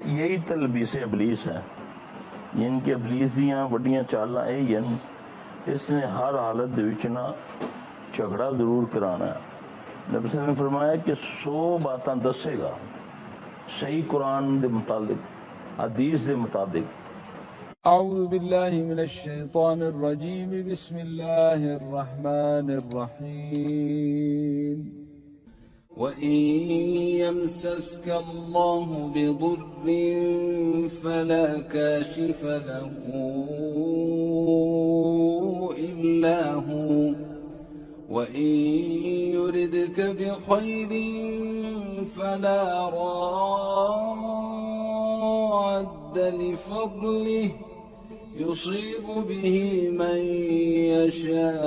یہی تلبیس ابلیس ہے، ان کے ابلیس دیاں وڈیاں چالاں یہی ہیں۔ اس نے ہر حالت وچ نا جھگڑا ضرور کرانا ہے۔ نبی صلی اللہ علیہ وسلم نے فرمایا کہ 100 باتاں دسے گا صحیح قرآن دے مطابق، حدیث دے مطابق۔ اعوذ باللہ من الشیطان الرجیم، بسم اللہ الرحمن الرحیم۔ وَإِن يَمْسَسْكَ اللَّهُ بِضُرٍّ فَلَا كَاشِفَ لَهُ إِلَّا هُوَ وَإِن يُرِدْكَ بِخَيْرٍ فَلَا رَادَّ لِفَضْلِهِ يُصِيبُ بِهِ مَن يَشَاءُ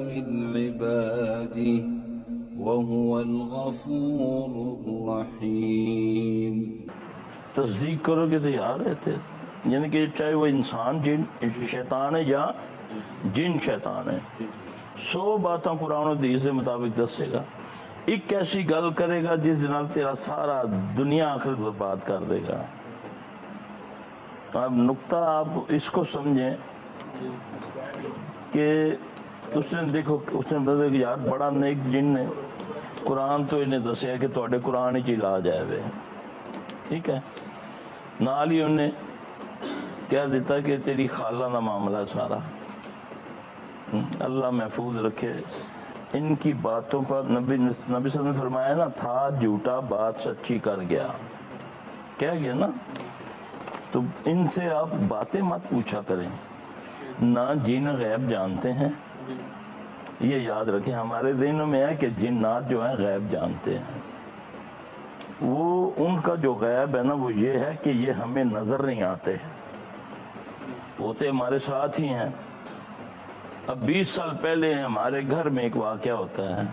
مِنْ عِبَادِهِ وَهُوَ الْغَفُورُ الرَّحِيمُ۔ تصدیق کرو کہ تیار رہتے، یعنی کہ چاہے وہ انسان جن شیطان ہے یا جن شیطان ہے، 100 باتاں قرآن و حدیث کے مطابق دسے گا۔ ایک ایسی گل کرے گا جس نال تیرا سارا دنیا آخرت برباد کر دے گا۔ اب نقطہ آپ اس کو سمجھیں کہ اس نے دیکھو، اس نے بتا کہ یار بڑا نیک جن نے قرآن تو انہیں دسیا کہ تواڈے قرآن ہی علاج ہے وے، ٹھیک ہے، نال ہی انہیں کہہ دیتا کہ تیری خالہ کا معاملہ سارا اللہ محفوظ رکھے۔ ان کی باتوں پر نبی صلی اللہ علیہ وسلم نے فرمایا نا، تھا جھوٹا بات سچی کر گیا، کہہ گیا نا۔ تو ان سے آپ باتیں مت پوچھا کریں، نہ جن غیب جانتے ہیں، یہ یاد رکھیں۔ ہمارے ذہنوں میں ہے کہ جنات جو ہیں غیب جانتے ہیں، وہ ان کا جو غیب ہے نا وہ یہ ہے کہ یہ ہمیں نظر نہیں آتے، ہوتے ہمارے ساتھ ہی ہیں۔ اب 20 سال پہلے ہمارے گھر میں ایک واقعہ ہوتا ہے،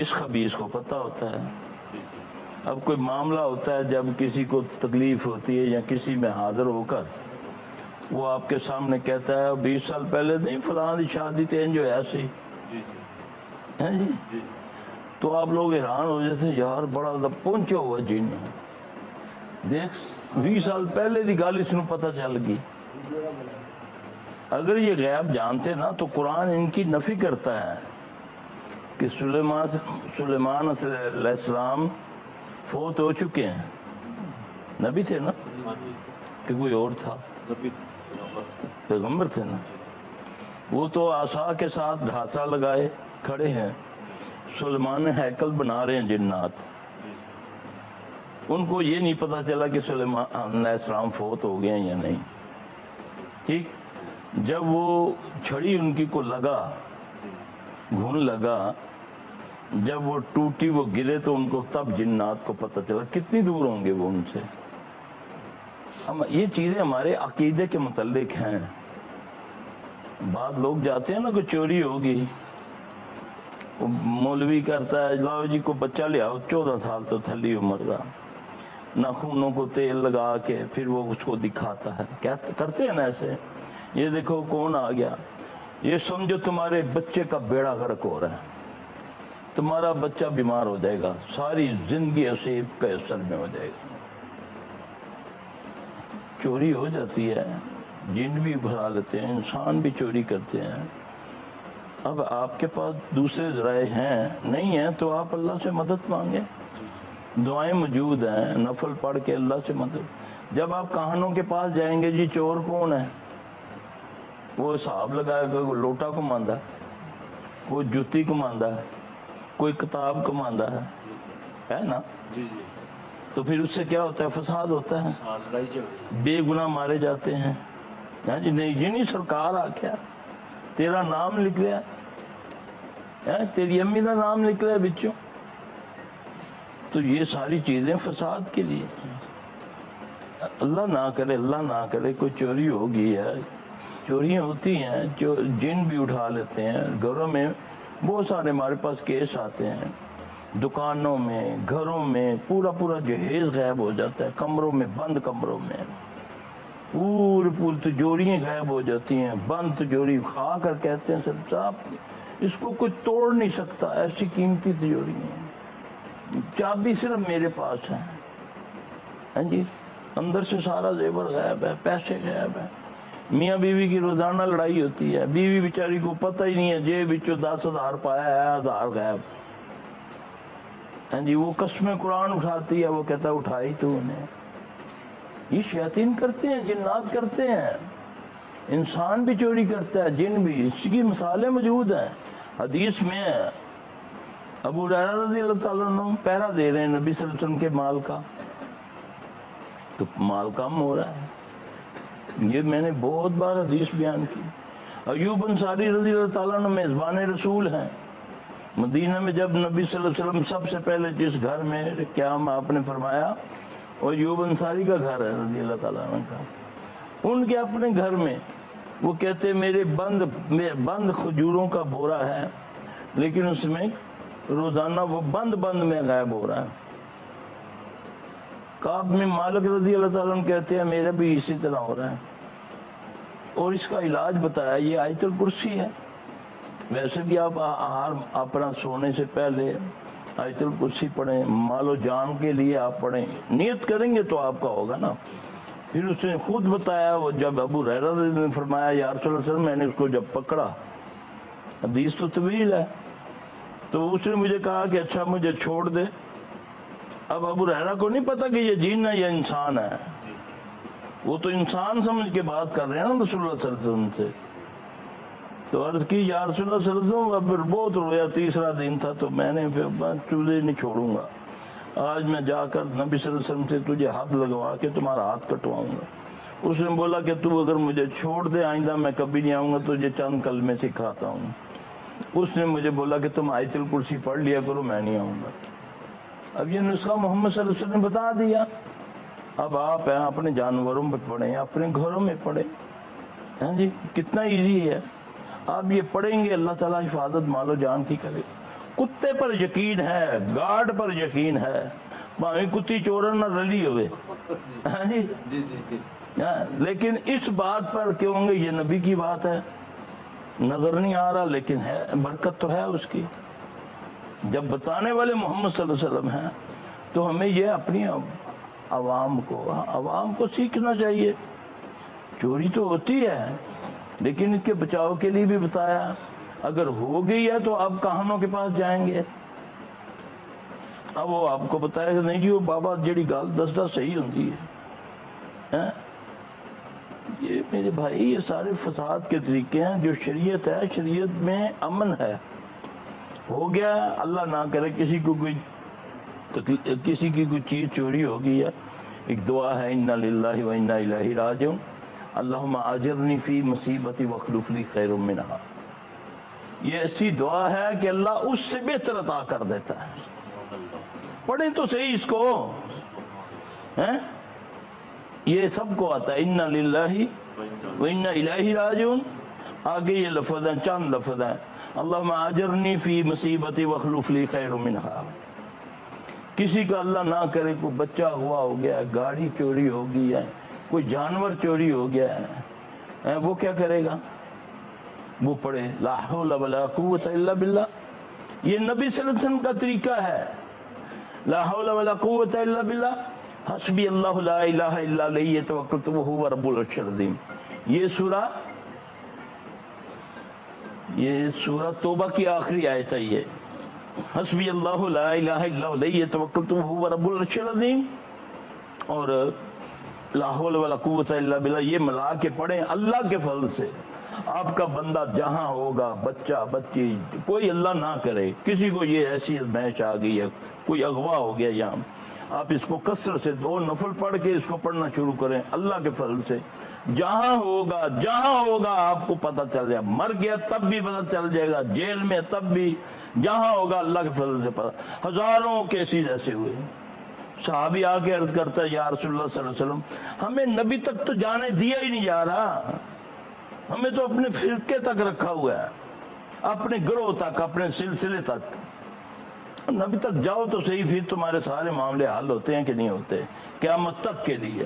اس خبیث کو پتہ ہوتا ہے۔ اب کوئی معاملہ ہوتا ہے، جب کسی کو تکلیف ہوتی ہے یا کسی میں حاضر ہو کر وہ آپ کے سامنے کہتا ہے 20 سال پہلے نہیں فلاں دی شادی تین جو ایسی ہے جی، تو آپ لوگ حیران ہو جاتے ہیں، یار بڑا پہنچا ہوا جن، دیکھ 20 سال پہلے دی گل اس نو پتہ چل گئی۔ اگر یہ غیب جانتے نا تو قرآن ان کی نفی کرتا ہے کہ سلیمان علیہ السلام فوت ہو چکے ہیں، نبی تھے نا کہ کوئی اور تھا، پیغمبر تھے نا، وہ تو عصا کے ساتھ ڈھانسا لگائے کھڑے ہیں، سلیمان ہیکل بنا رہے ہیں جنات، ان کو یہ نہیں پتا چلا کہ سلیمان علیہ السلام فوت ہو گئے ہیں یا نہیں، ٹھیک۔ جب وہ چھڑی ان کی کو لگا، گھن لگا، جب وہ ٹوٹی، وہ گرے، تو ان کو تب جنات کو پتہ چلا۔ کتنی دور ہوں گے وہ ان سے؟ یہ چیزیں ہمارے عقیدے کے متعلق ہیں۔ بعض لوگ جاتے ہیں نا، کوئی چوری ہوگی، مولوی کرتا ہے لاؤ جی کو بچہ لے آؤ 14 سال تو تھلی عمر کا، ناخنوں کو تیل لگا کے پھر وہ اس کو دکھاتا ہے، کرتے ہیں نا ایسے، یہ دیکھو کون آ گیا، یہ سمجھو تمہارے بچے کا بیڑا غرق ہو رہا ہے، تمہارا بچہ بیمار ہو جائے گا، ساری زندگی اسیب کے اثر میں ہو جائے گا۔ چوری ہو جاتی ہے، جن بھی بھرا لیتے ہیں، انسان بھی چوری کرتے ہیں۔ اب آپ کے پاس دوسرے ذرائع ہیں نہیں ہیں تو آپ اللہ سے مدد مانگیں، دعائیں موجود ہیں، نفل پڑھ کے اللہ سے مدد۔ جب آپ کہانوں کے پاس جائیں گے جی چور کون ہے، وہ حساب لگائے گا، کوئی لوٹا کماندہ ہے، کوئی جوتی کماندہ ہے، کوئی کتاب کماندہ ہے نا، تو پھر اس سے کیا ہوتا ہے؟ فساد ہوتا ہے، بے گناہ مارے جاتے ہیں۔ جی نہیں جی نہیں، سرکار آکھیا، تیرا نام لکھ لیا، تیری امی کا نام نکلا بچوں، تو یہ ساری چیزیں فساد کے لیے۔ اللہ نہ کرے، اللہ نہ کرے کوئی چوری ہوگی ہے، چوریاں ہوتی ہیں، جو جن بھی اٹھا لیتے ہیں۔ گھروں میں بہت سارے ہمارے پاس کیس آتے ہیں، دکانوں میں، گھروں میں پورا جہیز غائب ہو جاتا ہے، کمروں میں، بند کمروں میں پوری تجوریاں غائب ہو جاتی ہیں، بند تجوری کھا کر کہتے ہیں سب صاحب اس کو کوئی توڑ نہیں سکتا، ایسی قیمتی تجوری ہیں، چابی صرف میرے پاس ہے. ہاں جی، اندر سے سارا زیور غائب ہے، پیسے غائب ہے. میاں بیوی کی روزانہ لڑائی ہوتی ہے، بیوی بیچاری کو پتہ ہی نہیں ہے جیب وچوں 10,000 پایا ہے، 1000 غائب. ہاں جی، وہ قسمیں قرآن اٹھاتی ہے، وہ کہتا ہے اٹھائی تو انہیں. یہ شیاطین کرتے ہیں، جنات کرتے ہیں. انسان بھی چوری کرتا ہے، جن بھی. اس کی مثالیں موجود ہیں حدیث میں. ابو ہریرہ رضی اللہ تعالیٰ عنہ پہرا دے رہے ہیں نبی صلی اللہ علیہ وسلم کے مال کا، تو مال کم ہو رہا ہے. یہ میں نے بہت بار حدیث بیان کی. ایوب انصاری رضی اللہ تعالیٰ عنہ میزبان رسول ہیں. مدینہ میں جب نبی صلی اللہ علیہ وسلم سب سے پہلے جس گھر میں قیام آپ نے فرمایا وہ ایوب انصاری کا گھر ہے رضی اللہ تعالیٰ عنہ کا. ان کے اپنے گھر میں وہ کہتے میرے بند کھجوروں کا بورا ہے، لیکن اس میں روزانہ وہ بند میں غائب ہو رہا ہے. کعب میں مالک رضی اللہ تعالیٰ عنہ کہتے ہیں میرا بھی اسی طرح ہو رہا ہے. اور اس کا علاج بتایا، یہ آیت الکرسی ہے. ویسے بھی آپ اپنا سونے سے پہلے آیت الکرسی پڑھیں، مال و جان کے لیے آپ پڑھیں. نیت کریں گے تو آپ کا ہوگا نا. پھر اس نے خود بتایا، وہ جب ابو ہریرہ نے فرمایا یا رسول اللہ صلی اللہ علیہ وسلم، میں نے اس کو جب پکڑا، حدیث تو طویل ہے، تو اس نے مجھے کہا کہ اچھا مجھے چھوڑ دے. اب ابو ہریرہ کو نہیں پتا کہ یہ جن ہے یا انسان ہے. وہ تو انسان سمجھ کے بات کر رہے ہیں نا رسول اللہ صلی اللہ علیہ وسلم سے. تو عرض کی یا رسول اللہ صلی اللہ علیہ وسلم. اب بہت رویا، تیسرا دن تھا، تو میں نے پھر تجھے نہیں چھوڑوں گا. آج میں جا کر نبی صلی اللہ علیہ وسلم سے تجھے ہاتھ لگوا کے تمہارا ہاتھ کٹواؤں گا. اس نے بولا کہ تو اگر مجھے چھوڑ دے آئندہ میں کبھی نہیں آؤں گا، تجھے چند کلمے سکھاتا ہوں. اس نے مجھے بولا کہ تم آیت الکرسی پڑھ لیا کرو، میں نہیں آؤں گا. اب یہ نسخہ محمد صلی اللہ علیہ وسلم نے بتا دیا. اب آپ ہیں اپنے جانوروں پہ پڑھیں، اپنے گھروں میں پڑھیں. ہاں جی، کتنا ایزی ہے. آپ یہ پڑھیں گے، اللہ تعالیٰ حفاظت مال و جان کی کرے. کتے پر یقین ہے، گارڈ پر یقین ہے، بھاویں کتی چورن نہ رلی ہوئے. ہاں جی، لیکن اس بات پر کیوں گے یہ نبی کی بات ہے، نظر نہیں آ رہا لیکن ہے، برکت تو ہے اس کی. جب بتانے والے محمد صلی اللہ علیہ وسلم ہیں تو ہمیں یہ اپنی عوام کو سیکھنا چاہیے. چوری تو ہوتی ہے لیکن اس کے بچاؤ کے لیے بھی بتایا. اگر ہو گئی ہے تو آپ کہانوں کے پاس جائیں گے، اب وہ آپ کو بتائے گا نہیں جی وہ بابا جڑی گال دستا صحیح ہوتی ہے. یہ میرے بھائی یہ سارے فساد کے طریقے ہیں. جو شریعت ہے، شریعت میں امن ہے. ہو گیا اللہ نہ کرے کسی کو کسی کی کوئی چیز چوری ہو گئی ہے، ایک دعا ہے انا للہ و انا الیہ راجعون، اللہم اجرنی فی مصیبتی واخلف لی خیر منہا. یہ ایسی دعا ہے کہ اللہ اس سے بہتر عطا کر دیتا ہے. پڑھیں تو صحیح اس کو. یہ سب کو آتا ہے انا للہ و انا الیہ راجعون. آگے یہ لفظ ہیں، چند لفظ ہیں، اللہم اجرنی فی مصیبتی واخلف لی خیر منہا. کسی کا اللہ نہ کرے کوئی بچہ ہوا ہو گیا، گاڑی چوری ہو گئی ہے، کوئی جانور چوری ہو گیا ہے، وہ کیا کرے گا؟ وہ پڑھے لا حول ولا قوت الا باللہ. یہ نبی صلی اللہ علیہ وسلم کا طریقہ ہے. لا حول ولا قوت الا باللہ، حسبی اللہ لا الہ الا علیہ توکلت وہو رب العرش العظیم. یہ سورہ توبہ کی آخری آیت ہے. یہ حسبی اللہ لا الہ الا علیہ توکلت وہو رب العرش العظیم اور لا حول ولا قوت الا باللہ، یہ ملا کے پڑھیں. اللہ کے فضل سے آپ کا بندہ جہاں ہوگا، بچہ بچی، کوئی اللہ نہ کرے کسی کو یہ ایسی ازمائش آ گئی ہے، کوئی اغوا ہو گیا یہاں، آپ اس کو کثرت سے 2 نفل پڑھ کے اس کو پڑھنا شروع کریں. اللہ کے فضل سے جہاں ہوگا آپ کو پتہ چل جائے. مر گیا تب بھی پتہ چل جائے گا، جیل میں تب بھی، جہاں ہوگا اللہ کے فضل سے پتہ. ہزاروں کیسز ایسے ہوئے. صحابی آ کے عرض کرتا ہے یا رسول اللہ صلی اللہ علیہ وسلم ہمیں نبی تک تو جانے دیا ہی نہیں جا رہا، ہمیں تو اپنے فرقے تک رکھا ہوا ہے، اپنے گروہ تک، اپنے سلسلے تک. نبی تک جاؤ تو صحیح، پھر تمہارے سارے معاملے حل ہوتے ہیں کہ نہیں ہوتے قیامت تک کے لیے.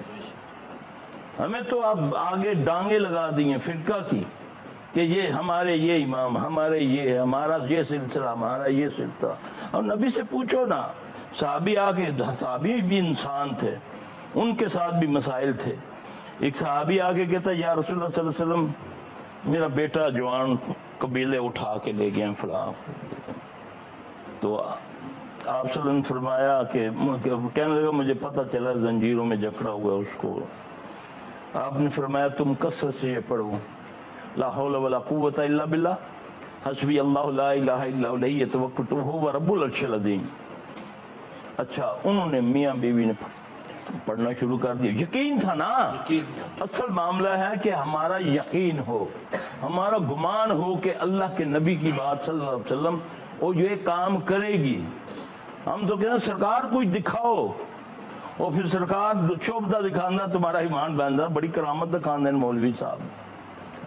ہمیں تو اب آگے ڈانگیں لگا دی ہیں فرقہ کی کہ یہ ہمارے یہ امام، ہمارے یہ، ہمارا یہ سلسلہ، ہمارا یہ سلسلہ. اور نبی سے پوچھو نا، صحابی بھی انسان تھے، ان کے ساتھ بھی مسائل تھے۔ ایک صحابی آ کے کہتا ہے یا رسول اللہ صلی اللہ علیہ وسلم میرا بیٹا جوان قبیلے اٹھا کے لے گئے فلاں، تو آپ صلی اللہ علیہ وسلم فرمایا کہ کہنے لگا مجھے پتہ چلا زنجیروں میں جکڑا ہوا ہے اس کو۔ آپ نے فرمایا تم کثرت سے یہ پڑھو لا حول ولا قوت الا باللہ حسبی اللہ لا الہ الا هو علیہ توکلت وہو رب العرش العظیم۔ اچھا انہوں نے میاں بیوی نے پڑھنا شروع کر دیا، یقین تھا نا۔ اصل معاملہ ہے کہ ہمارا یقین ہو، ہمارا گمان ہو کہ اللہ کے نبی کی بات صلی اللہ علیہ وسلم وہ یہ کام کرے گی۔ ہم تو کہتے ہیں سرکار کچھ دکھاؤ، اور پھر سرکار شوبدہ دکھانا تمہارا ایمان بندہ، بڑی کرامت دکھاندے ہیں مولوی صاحب،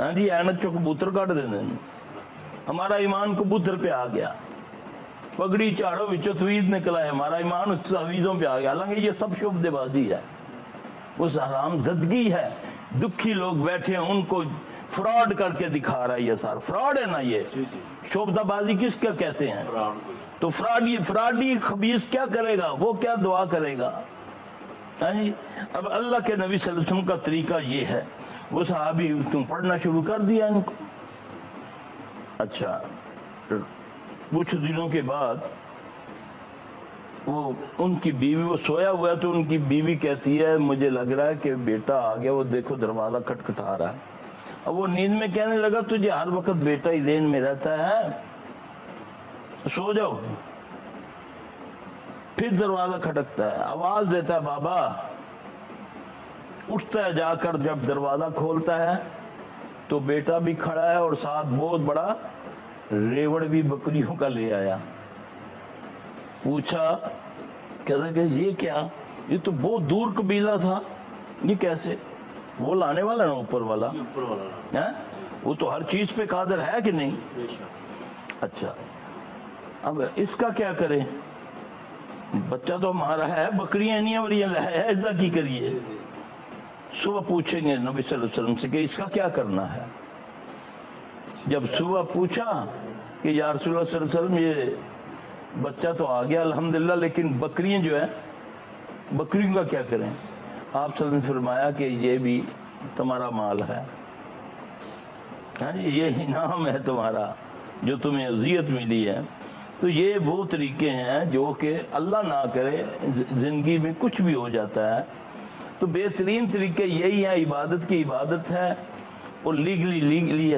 ہاں جی اینک چو کبوتر کٹ دیں دیں، ہمارا ایمان کبوتر پہ آ گیا، پگڑی چاڑو وچو توید نکلا ہے، ہمارا ایمان اس تویدوں پہ آ گیا۔ حالانکہ یہ سب شبدے بازی ہے، وہ حرام زدگی ہے۔ دکھی لوگ بیٹھے ہیں ان کو فراڈ کر کے دکھا رہا ہے، یہ سارا فراڈ ہے نا۔ یہ شبدہ بازی کس کا کہتے ہیں؟ تو فراڈی خبیث کیا کرے گا، وہ کیا دعا کرے گا؟ اب اللہ کے نبی صلی اللہ علیہ وسلم کا طریقہ یہ ہے، وہ صحابی تم پڑھنا شروع کر دیا ان کو۔ اچھا کچھ دنوں کے بعد وہ ان کی بیوی، وہ سویا ہوا ہے تو ان کی بیوی کہتی ہے مجھے لگ رہا ہے کہ بیٹا آ گیا، وہ دیکھو دروازہ کھٹکھٹا رہا ہے۔ اب وہ نیند میں کہنے لگا تجھے ہر وقت بیٹا ہی ذہن میں رہتا ہے، سو جاؤ۔ پھر دروازہ کھٹکتا ہے، آواز دیتا ہے بابا، اٹھتا ہے جا کر، جب دروازہ کھولتا ہے تو بیٹا بھی کھڑا ہے اور ساتھ بہت بڑا ریوڑ بھی بکریوں کا لے آیا۔ پوچھا کہتا کہ یہ کیا، یہ تو بہت دور قبیلہ تھا، یہ کیسے؟ وہ لانے والا نا اوپر والا، وہ تو ہر چیز پہ قادر ہے کہ نہیں؟ اچھا اب اس کا کیا کریں؟ بچہ تو ہمارا ہے، بکریاں نہیں اور یہ ہے، ایسا کی کریے؟ صبح پوچھیں گے نبی صلی اللہ علیہ وسلم سے کہ اس کا کیا کرنا ہے۔ جب صبح پوچھا کہ یا رسول اللہ صلی اللہ علیہ وسلم یہ بچہ تو آ گیا الحمدللہ، لیکن بکریاں جو ہیں بکریوں کا کیا کریں؟ آپ صلی اللہ علیہ وسلم نے فرمایا کہ یہ بھی تمہارا مال ہے، یہ انعام ہے تمہارا جو تمہیں اذیت ملی ہے۔ تو یہ وہ طریقے ہیں جو کہ اللہ نہ کرے زندگی میں کچھ بھی ہو جاتا ہے، تو بہترین طریقے یہی ہیں، عبادت کی عبادت ہے، اور لیگلی